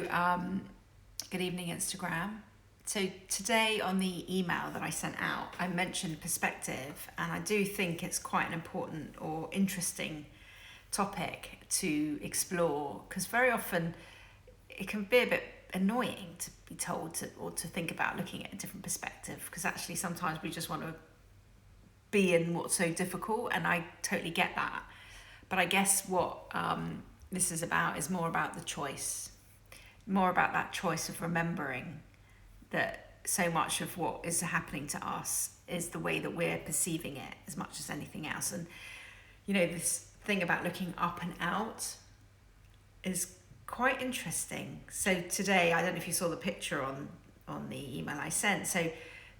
Good evening, Instagram. So today on the email that I sent out, I mentioned perspective, and I do think it's quite an important or interesting topic to explore, because very often it can be a bit annoying to be told to think about looking at a different perspective, because actually sometimes we just want to be in what's so difficult, and I totally get that. But I guess what this is about is more about the choice, more about that choice of remembering that so much of what is happening to us is the way that we're perceiving it as much as anything else. And this thing about looking up and out is quite interesting. So today, I don't know if you saw the picture on the email I sent. So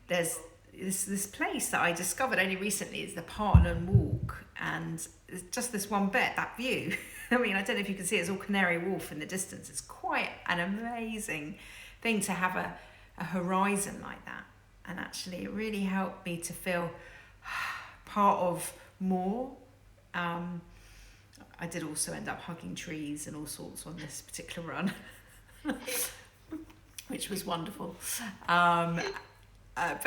there's this place that I discovered only recently. It's the Parkland Walk, and it's just this one bit, that view. I mean, I don't know if you can see, it's all Canary Wharf in the distance. It's quite an amazing thing to have a horizon like that. And actually, it really helped me to feel part of more. I did also end up hugging trees and all sorts on this particular run, which was wonderful. But I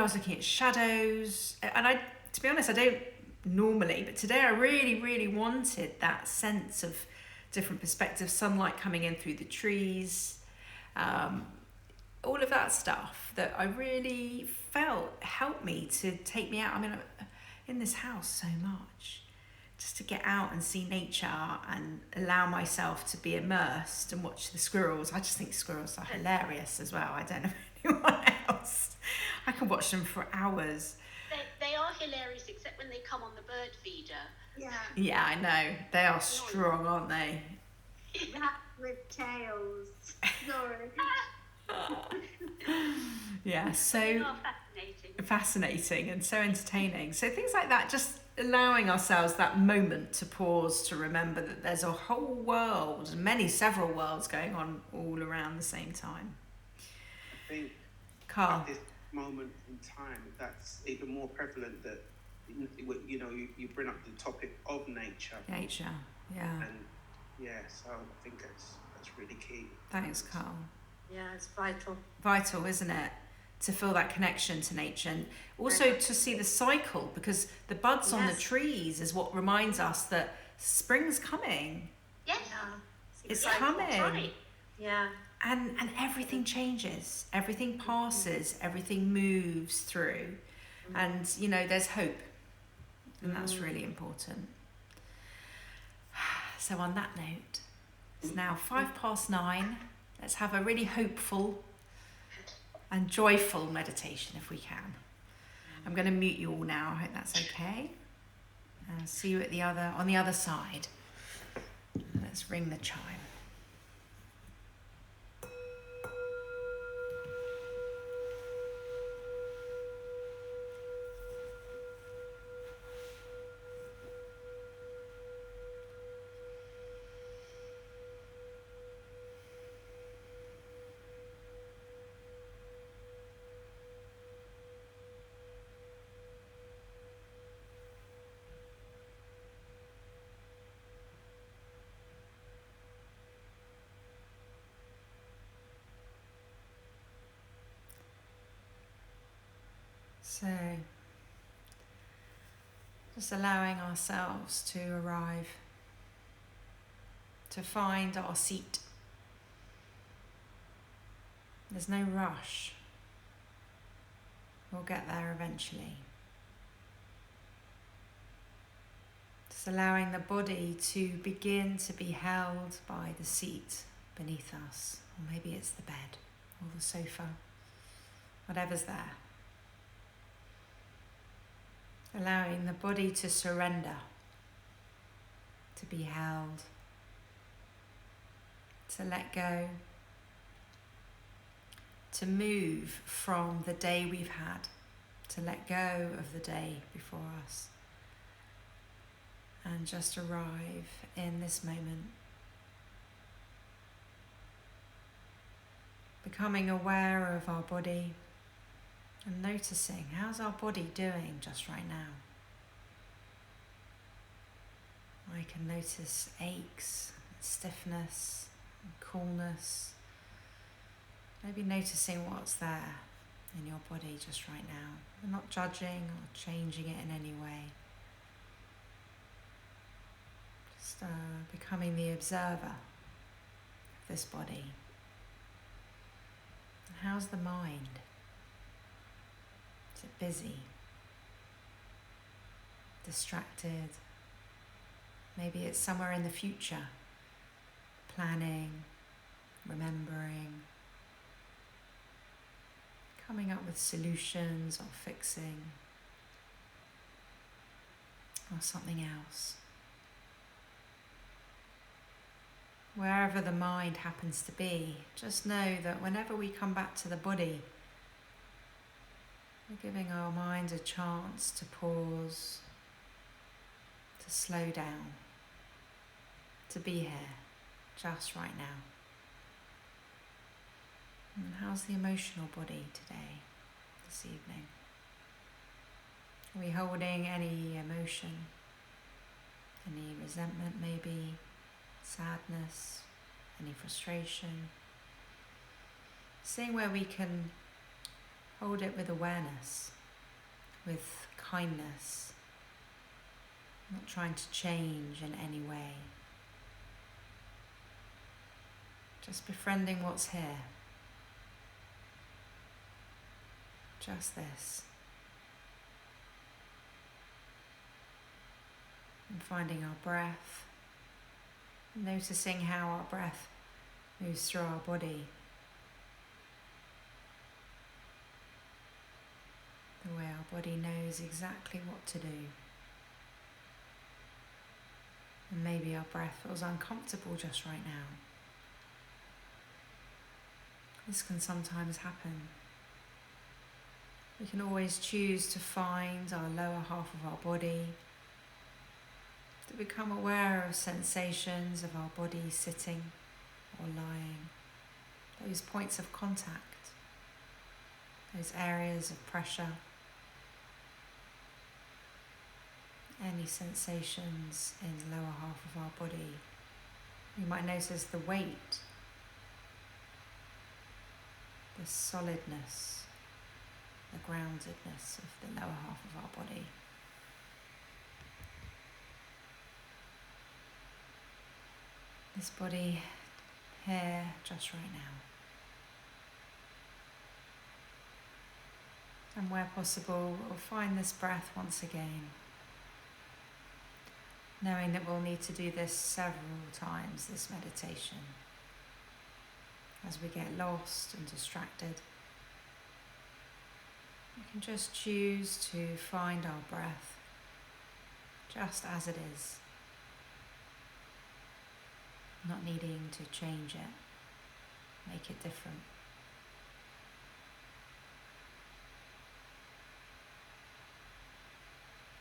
was looking at shadows, and to be honest, I don't normally, but today I really, really wanted that sense of different perspectives, sunlight coming in through the trees, all of that stuff that I really felt helped me to take me out. I mean, I'm in this house so much, just to get out and see nature and allow myself to be immersed and watch the squirrels. I just think squirrels are hilarious as well. I don't know anyone else. I can watch them for hours. They are hilarious, except when they come on the bird feeder. Yeah, I know. They are strong, aren't they? Rats with tails. Sorry. Yeah, so They are fascinating and so entertaining. So things like that, just allowing ourselves that moment to pause, to remember that there's a whole world, several worlds going on all around the same time. I think Carl. At this moment in time, that's even more prevalent, that you bring up the topic of nature. Nature, yeah. And so I think that's really key. Thanks, Carl. Yeah, it's vital. Vital, isn't it? To feel that connection to nature, and also to see the cycle, because the buds on the trees is what reminds us that spring's coming. Yes. Yeah. It's coming. Right. Yeah. And everything changes, everything passes, everything moves through, and there's hope, and that's really important. So on that note, it's now 9:05. Let's have a really hopeful and joyful meditation if we can. I'm going to mute you all now. I hope that's okay. And see you on the other side. Let's ring the chime. So, just allowing ourselves to arrive, to find our seat. There's no rush. We'll get there eventually. Just allowing the body to begin to be held by the seat beneath us, or maybe it's the bed or the sofa, whatever's there. Allowing the body to surrender, to be held, to let go, to move from the day we've had, to let go of the day before us, and just arrive in this moment. Becoming aware of our body and noticing, how's our body doing just right now? I can notice aches, stiffness and coolness. Maybe noticing what's there in your body just right now. We're not judging or changing it in any way. Just becoming the observer of this body. And how's the mind? Is it busy? Distracted? Maybe it's somewhere in the future, planning, remembering, coming up with solutions or fixing, or something else. Wherever the mind happens to be, just know that whenever we come back to the body, we're giving our mind a chance to pause, to slow down, to be here, just right now. And how's the emotional body today, this evening? Are we holding any emotion, any resentment maybe, sadness, any frustration? Seeing where we can hold it with awareness, with kindness, not trying to change in any way. Just befriending what's here. Just this. And finding our breath. Noticing how our breath moves through our body. The way our body knows exactly what to do. And maybe our breath feels uncomfortable just right now. This can sometimes happen. We can always choose to find our lower half of our body, to become aware of sensations of our body sitting or lying, those points of contact, those areas of pressure, any sensations in the lower half of our body. You might notice the weight, the solidness, the groundedness of the lower half of our body. This body here, just right now. And where possible, we'll find this breath once again, knowing that we'll need to do this several times, this meditation. As we get lost and distracted, we can just choose to find our breath just as it is, not needing to change it, make it different.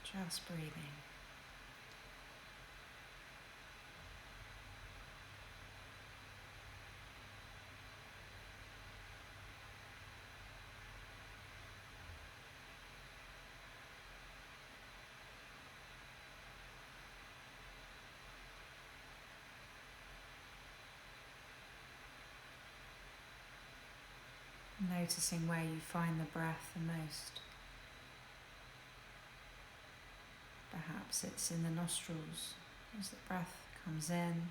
Just breathing. Noticing where you find the breath the most. Perhaps it's in the nostrils as the breath comes in.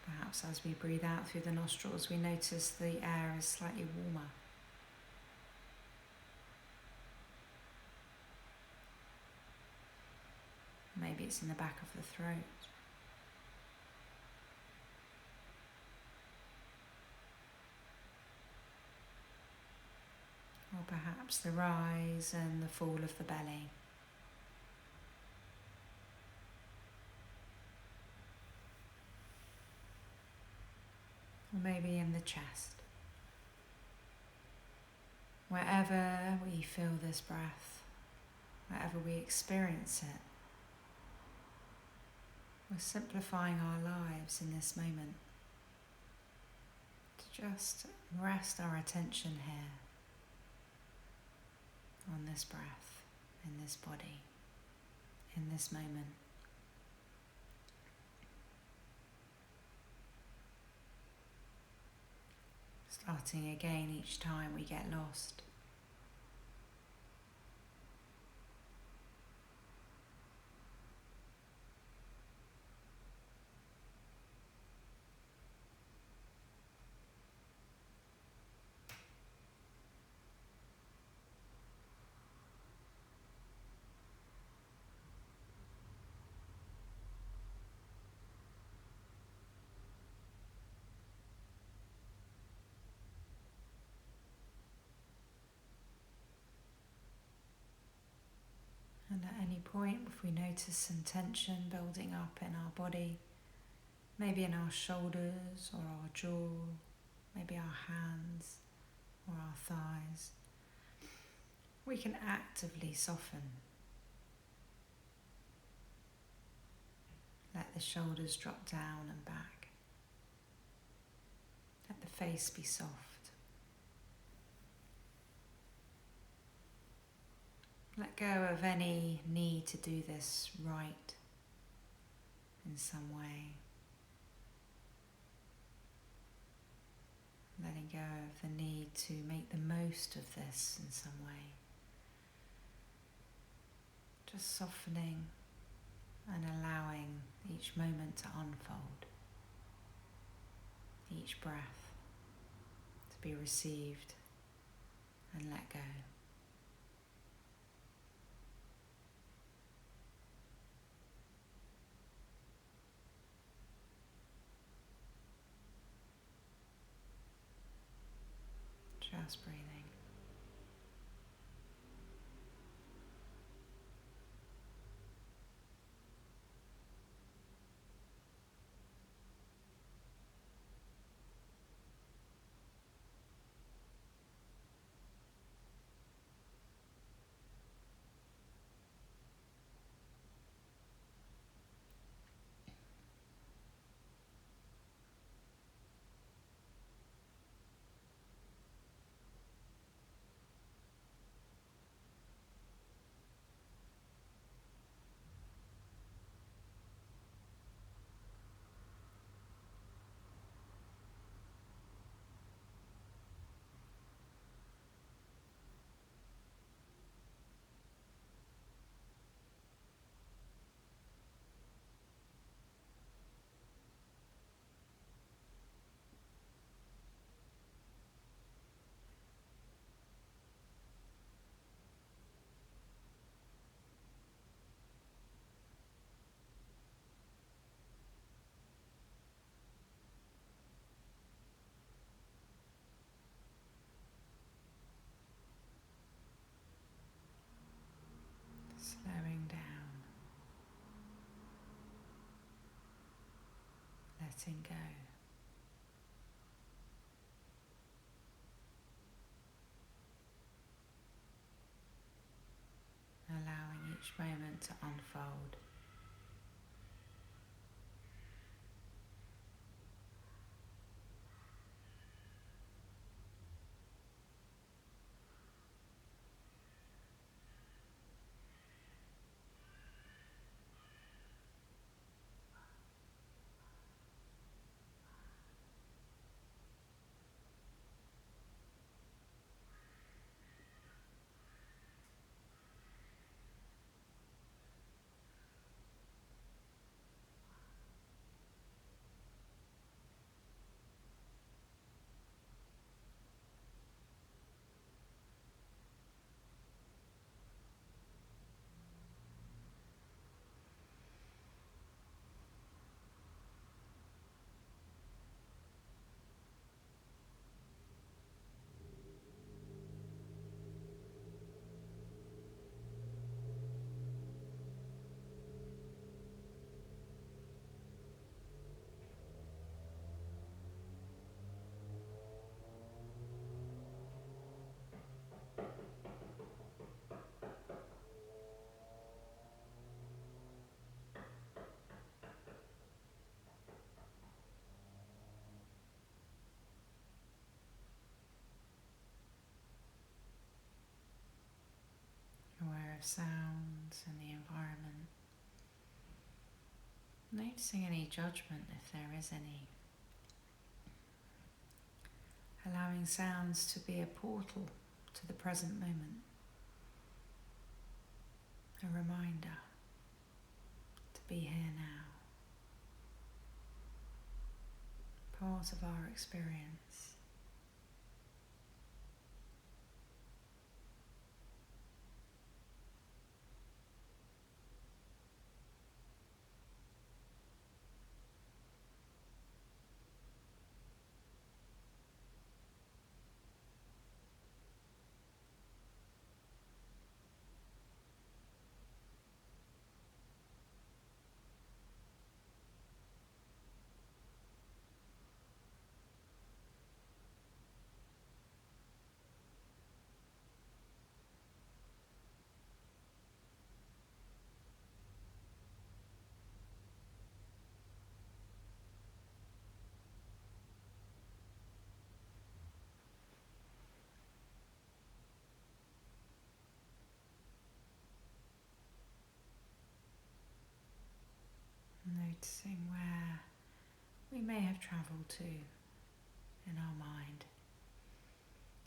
Perhaps as we breathe out through the nostrils, we notice the air is slightly warmer. Maybe it's in the back of the throat. Or perhaps the rise and the fall of the belly. Or maybe in the chest. Wherever we feel this breath, wherever we experience it, we're simplifying our lives in this moment to just rest our attention here on this breath, in this body, in this moment. Starting again each time we get lost. And at any point, if we notice some tension building up in our body, maybe in our shoulders or our jaw, maybe our hands or our thighs, we can actively soften. Let the shoulders drop down and back. Let the face be soft. Let go of any need to do this right in some way. Letting go of the need to make the most of this in some way. Just softening and allowing each moment to unfold. Each breath to be received and let go. Just breathing. Slowing down, letting go. Allowing each moment to unfold. Aware of sounds and the environment. Noticing any judgment, if there is any. Allowing sounds to be a portal to the present moment. A reminder to be here now. Part of our experience. Noticing where we may have travelled to in our mind.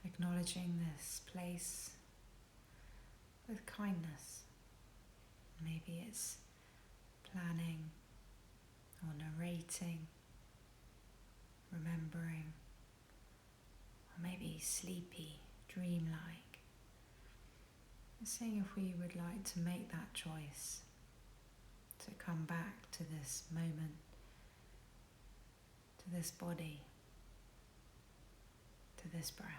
Acknowledging this place with kindness. Maybe it's planning or narrating, remembering, or maybe sleepy, dreamlike. And seeing if we would like to make that choice to come back to this moment, to this body, to this breath.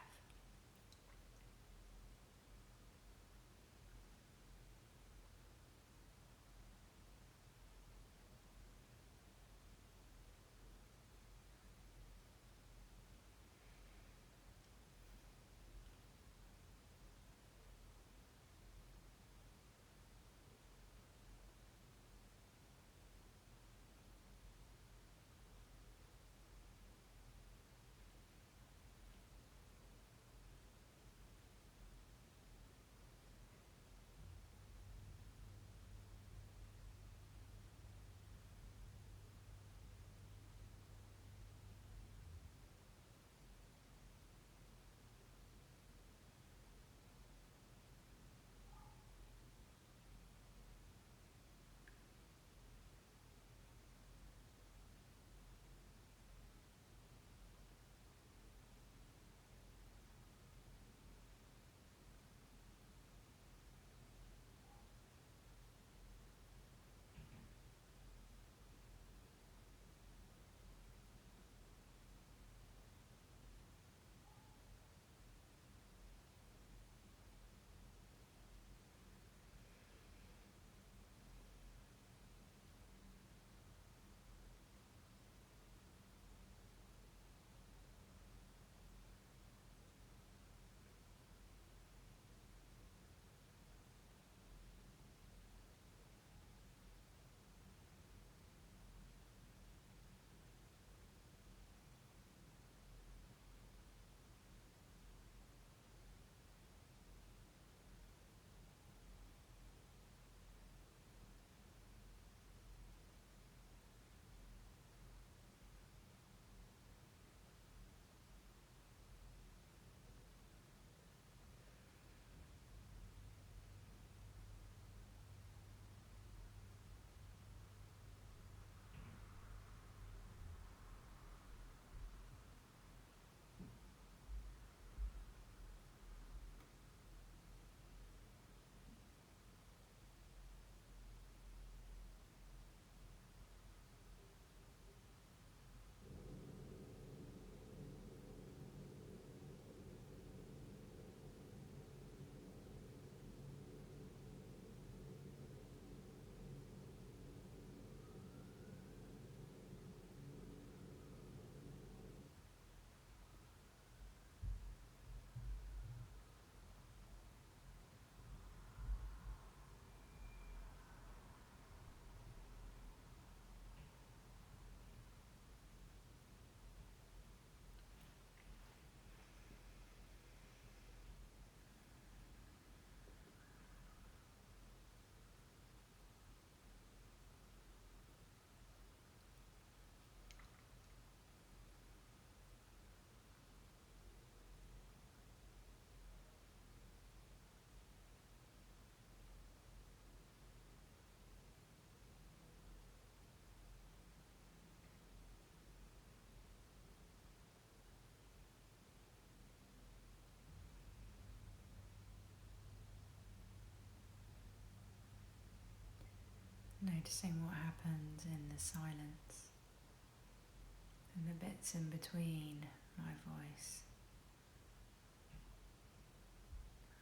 Noticing what happens in the silence, in the bits in between my voice.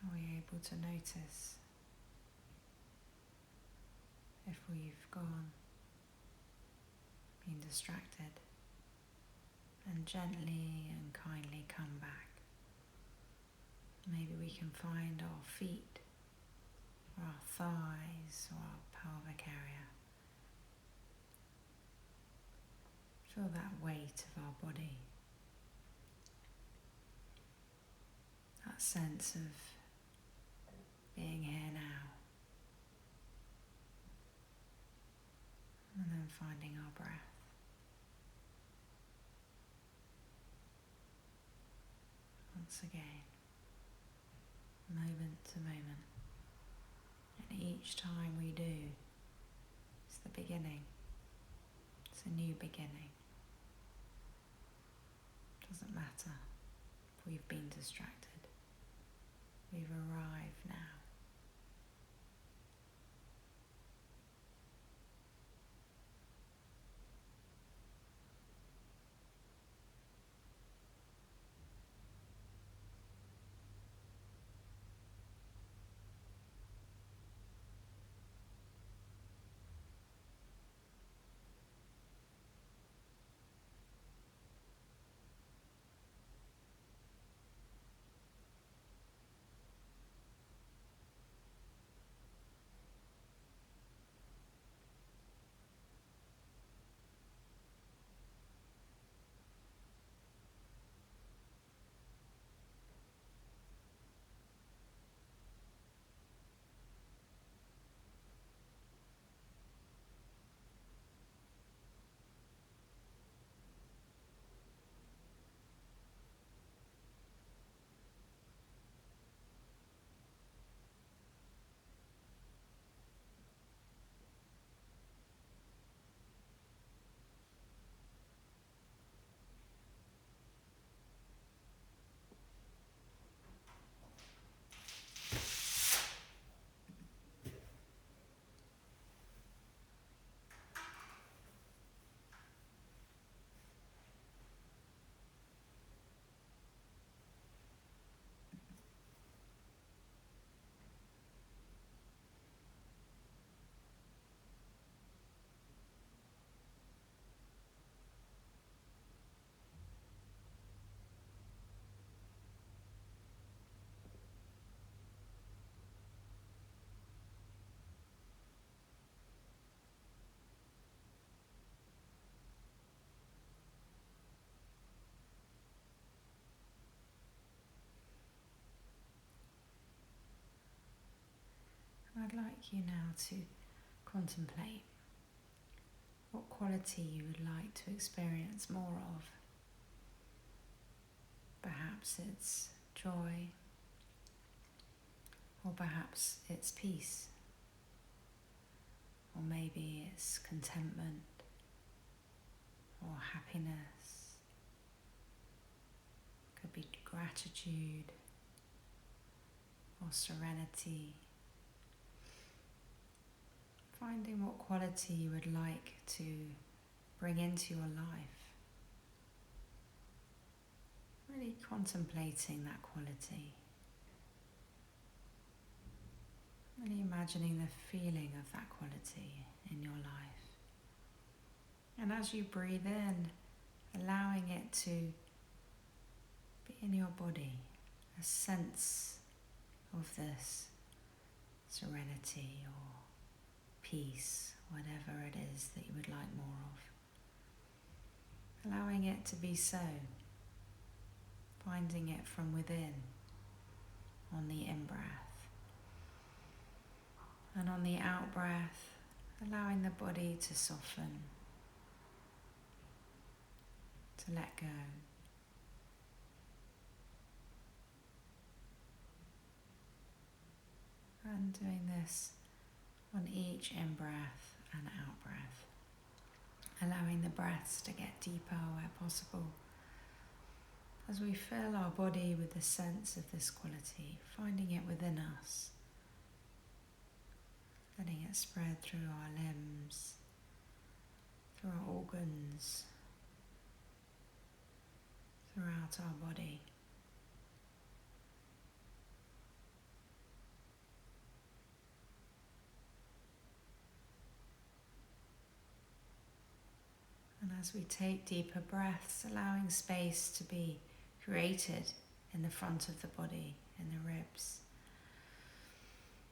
Are we able to notice if we've been distracted, and gently and kindly come back? Maybe we can find our feet, or our thighs, or our pelvic area. Feel that weight of our body, that sense of being here now, and then finding our breath. Once again, moment to moment. And each time we do, it's the beginning. It's a new beginning. Doesn't matter if we've been distracted. We've arrived now. And I'd like you now to contemplate what quality you would like to experience more of. Perhaps it's joy, or perhaps it's peace, or maybe it's contentment or happiness. Could be gratitude or serenity. Finding what quality you would like to bring into your life. Really contemplating that quality. Really imagining the feeling of that quality in your life. And as you breathe in, allowing it to be in your body, a sense of this serenity or peace, whatever it is that you would like more of. Allowing it to be so. Finding it from within on the in-breath. And on the out-breath, allowing the body to soften, to let go. And doing this on each in-breath and out-breath. Allowing the breaths to get deeper where possible. As we fill our body with the sense of this quality, finding it within us. letting it spread through our limbs, through our organs, throughout our body. And as we take deeper breaths, allowing space to be created in the front of the body, in the ribs,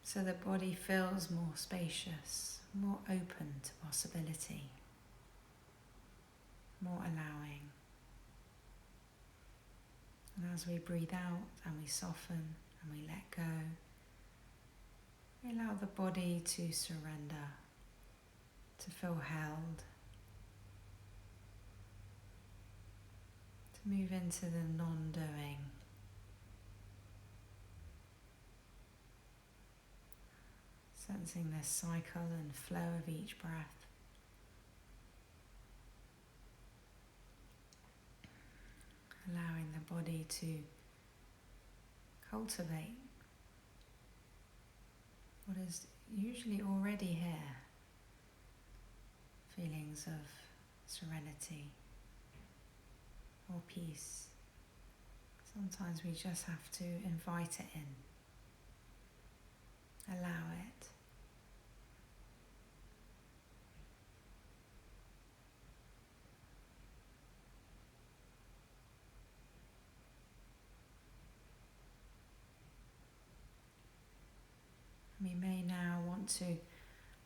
so the body feels more spacious, more open to possibility, more allowing. And as we breathe out and we soften and we let go, we allow the body to surrender, to feel held, to move into the non-doing. Sensing this cycle and flow of each breath. Allowing the body to cultivate what is usually already here. Feelings of serenity or peace. Sometimes we just have to invite it in. Allow it. We may now want to,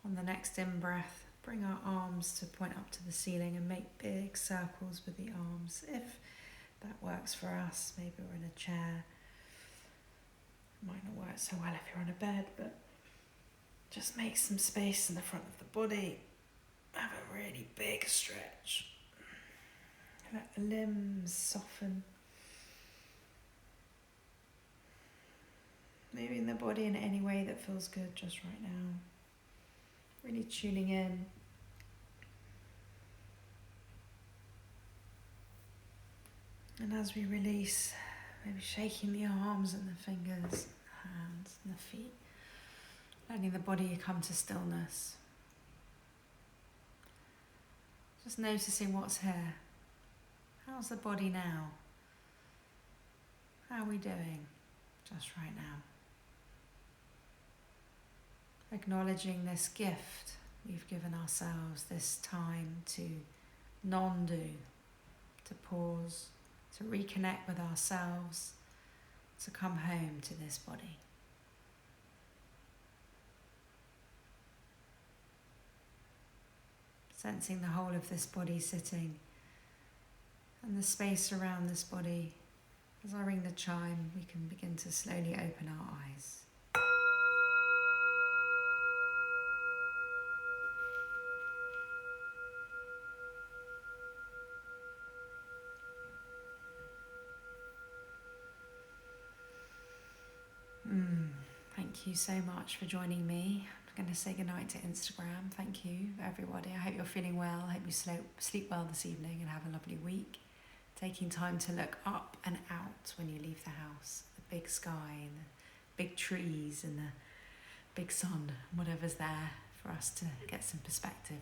on the next in-breath, bring our arms to point up to the ceiling and make big circles with the arms, if that works for us. Maybe we're in a chair. It might not work so well if you're on a bed, but just make some space in the front of the body. Have a really big stretch. Let the limbs soften. Moving the body in any way that feels good just right now. Really tuning in. And as we release, maybe shaking the arms and the fingers, the hands and the feet. Letting the body come to stillness. Just noticing what's here. How's the body now? How are we doing just right now? Acknowledging this gift we've given ourselves, this time to non-do, to pause, to reconnect with ourselves, to come home to this body. Sensing the whole of this body sitting and the space around this body. As I ring the chime, we can begin to slowly open our eyes. Thank you so much for joining me. I'm going to say goodnight to Instagram. Thank you, everybody. I hope you're feeling well. I hope you sleep well this evening and have a lovely week. Taking time to look up and out when you leave the house. The big sky and the big trees and the big sun, whatever's there for us to get some perspective.